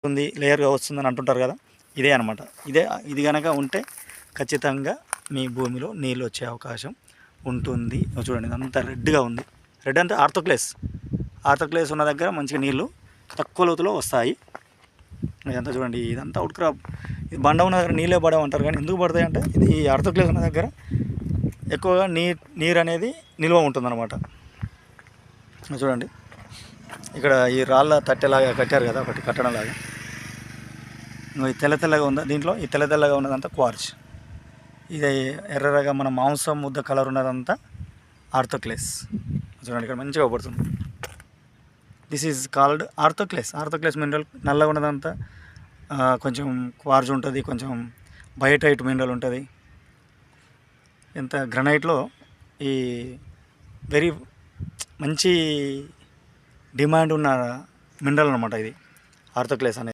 ఉంది, లేయర్గా వస్తుందని అంటుంటారు కదా, ఇదే అనమాట. ఇది కనుక ఉంటే ఖచ్చితంగా మీ భూమిలో నీళ్ళు వచ్చే అవకాశం ఉంటుంది. చూడండి, ఇదంతా రెడ్గా ఉంది. రెడ్ అంటే ఆర్థోక్లేస్ ఉన్న దగ్గర మంచిగా నీళ్ళు తక్కువ లోతులో వస్తాయి. ఇదంతా చూడండి, ఇదంతా అవుట్ క్రాప్. ఇది బండ ఉన్న దగ్గర నీళ్ళే పడమంటారు, కానీ ఎందుకు పడతాయి అంటే ఇది ఆర్థోక్లేస్ ఉన్న దగ్గర ఎక్కువగా నీరు అనేది నిల్వ ఉంటుందన్నమాట. చూడండి, ఇక్కడ ఈ రాళ్ళ తట్టెలాగా కట్టారు కదా, ఒకటి కట్టడంలాగా. ఈ తెల్లగా ఉందా, దీంట్లో ఈ తెల్లగా ఉన్నదంతా క్వార్జ్. ఇది ఎర్రగా మన మాంసం ముద్ద కలర్ ఉన్నదంతా ఆర్థోక్లేస్. చూడండి, ఇక్కడ మంచిగా పడుతుంది. This is called orthoclase mineral. నల్లగా ఉన్నదంతా కొంచెం క్వార్జ్ ఉంటుంది, కొంచెం బయోటైట్ మినరల్ ఉంటుంది. ఎంత గ్రనైట్లో ఈ వెరీ మంచి డిమాండ్ ఉన్న మినరల్ అనమాట ఇది ఆర్థోక్లేస్ అనేది.